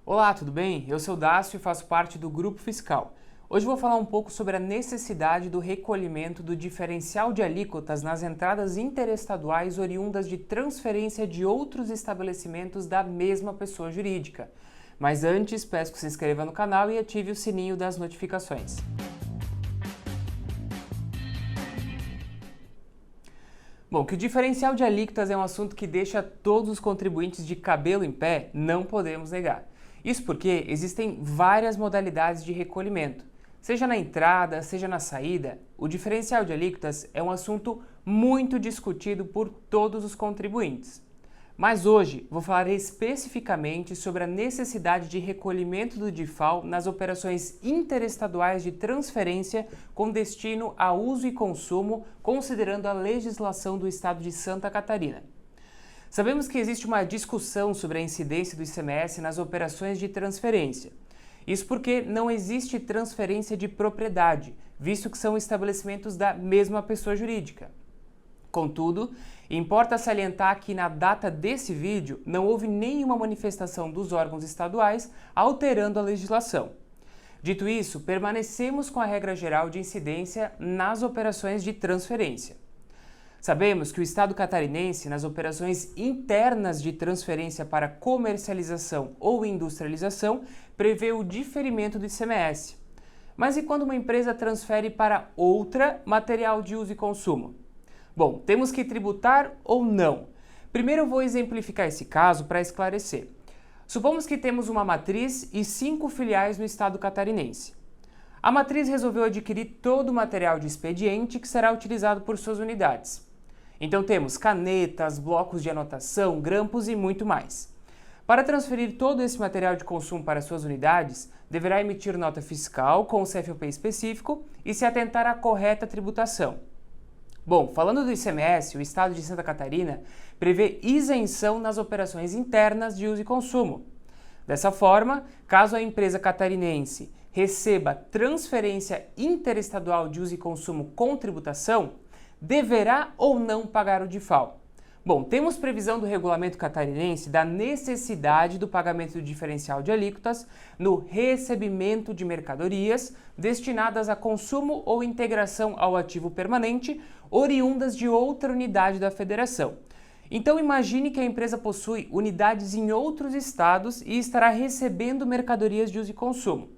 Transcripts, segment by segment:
Olá, tudo bem? Eu sou o Dácio e faço parte do Grupo Fiscal. Hoje vou falar um pouco sobre a necessidade do recolhimento do diferencial de alíquotas nas entradas interestaduais oriundas de transferência de outros estabelecimentos da mesma pessoa jurídica. Mas antes, peço que se inscreva no canal e ative o sininho das notificações. Bom, que o diferencial de alíquotas é um assunto que deixa todos os contribuintes de cabelo em pé, não podemos negar. Isso porque existem várias modalidades de recolhimento. Seja na entrada, seja na saída, o diferencial de alíquotas é um assunto muito discutido por todos os contribuintes. Mas hoje vou falar especificamente sobre a necessidade de recolhimento do DIFAL nas operações interestaduais de transferência com destino a uso e consumo, considerando a legislação do Estado de Santa Catarina. Sabemos que existe uma discussão sobre a incidência do ICMS nas operações de transferência. Isso porque não existe transferência de propriedade, visto que são estabelecimentos da mesma pessoa jurídica. Contudo, importa salientar que na data desse vídeo não houve nenhuma manifestação dos órgãos estaduais alterando a legislação. Dito isso, permanecemos com a regra geral de incidência nas operações de transferência. Sabemos que o Estado catarinense, nas operações internas de transferência para comercialização ou industrialização, prevê o diferimento do ICMS. Mas e quando uma empresa transfere para outra material de uso e consumo? Bom, temos que tributar ou não? Primeiro eu vou exemplificar esse caso para esclarecer. Supomos que temos uma matriz e 5 filiais no Estado catarinense. A matriz resolveu adquirir todo o material de expediente que será utilizado por suas unidades. Então temos canetas, blocos de anotação, grampos e muito mais. Para transferir todo esse material de consumo para suas unidades, deverá emitir nota fiscal com o CFOP específico e se atentar à correta tributação. Bom, falando do ICMS, o Estado de Santa Catarina prevê isenção nas operações internas de uso e consumo. Dessa forma, caso a empresa catarinense receba transferência interestadual de uso e consumo com tributação, deverá ou não pagar o DIFAL? Bom, temos previsão do regulamento catarinense da necessidade do pagamento do diferencial de alíquotas no recebimento de mercadorias destinadas a consumo ou integração ao ativo permanente oriundas de outra unidade da federação. Então imagine que a empresa possui unidades em outros estados e estará recebendo mercadorias de uso e consumo.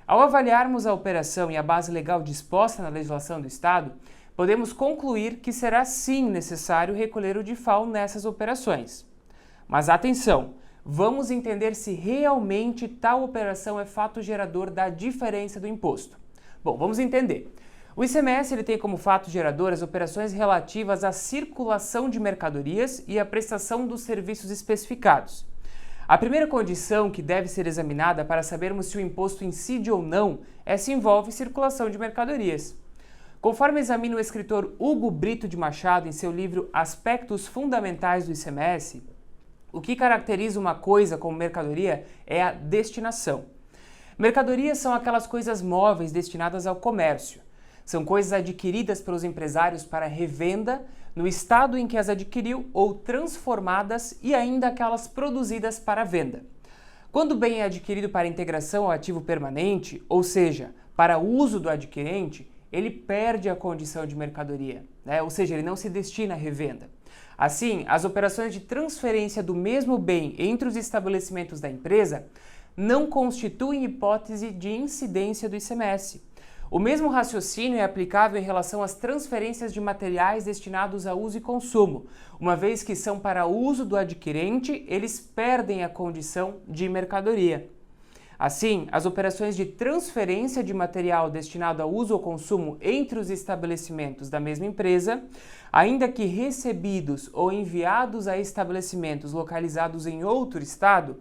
Ao avaliarmos a operação e a base legal disposta na legislação do estado, podemos concluir que será sim necessário recolher o DIFAL nessas operações. Mas atenção, vamos entender se realmente tal operação é fato gerador da diferença do imposto. Bom, vamos entender. O ICMS ele tem como fato gerador as operações relativas à circulação de mercadorias e à prestação dos serviços especificados. A primeira condição que deve ser examinada para sabermos se o imposto incide ou não é se envolve circulação de mercadorias. Conforme examina o escritor Hugo Brito de Machado em seu livro Aspectos Fundamentais do ICMS, o que caracteriza uma coisa como mercadoria é a destinação. Mercadorias são aquelas coisas móveis destinadas ao comércio. São coisas adquiridas pelos empresários para revenda no estado em que as adquiriu ou transformadas e ainda aquelas produzidas para venda. Quando o bem é adquirido para integração ao ativo permanente, ou seja, para uso do adquirente, ele perde a condição de mercadoria, ou seja, ele não se destina à revenda. Assim, as operações de transferência do mesmo bem entre os estabelecimentos da empresa não constituem hipótese de incidência do ICMS. O mesmo raciocínio é aplicável em relação às transferências de materiais destinados a uso e consumo. Uma vez que são para uso do adquirente, eles perdem a condição de mercadoria. Assim, as operações de transferência de material destinado a uso ou consumo entre os estabelecimentos da mesma empresa, ainda que recebidos ou enviados a estabelecimentos localizados em outro estado,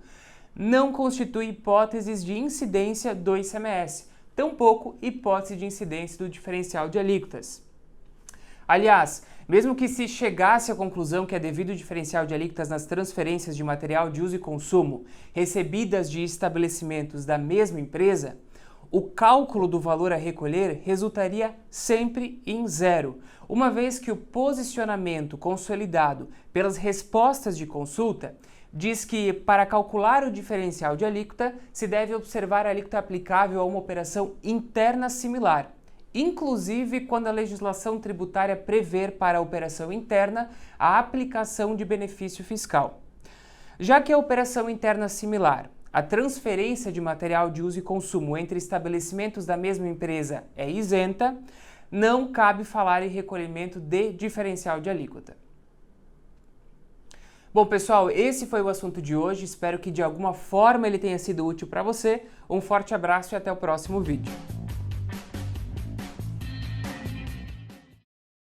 não constituem hipóteses de incidência do ICMS, tampouco hipótese de incidência do diferencial de alíquotas. Aliás, mesmo que se chegasse à conclusão que é devido o diferencial de alíquotas nas transferências de material de uso e consumo recebidas de estabelecimentos da mesma empresa, o cálculo do valor a recolher resultaria sempre em zero, uma vez que o posicionamento consolidado pelas respostas de consulta diz que para calcular o diferencial de alíquota se deve observar a alíquota aplicável a uma operação interna similar, inclusive quando a legislação tributária prever para a operação interna a aplicação de benefício fiscal. Já que a operação interna similar, a transferência de material de uso e consumo entre estabelecimentos da mesma empresa é isenta, não cabe falar em recolhimento de diferencial de alíquota. Bom, pessoal, esse foi o assunto de hoje. Espero que de alguma forma ele tenha sido útil para você. Um forte abraço e até o próximo vídeo.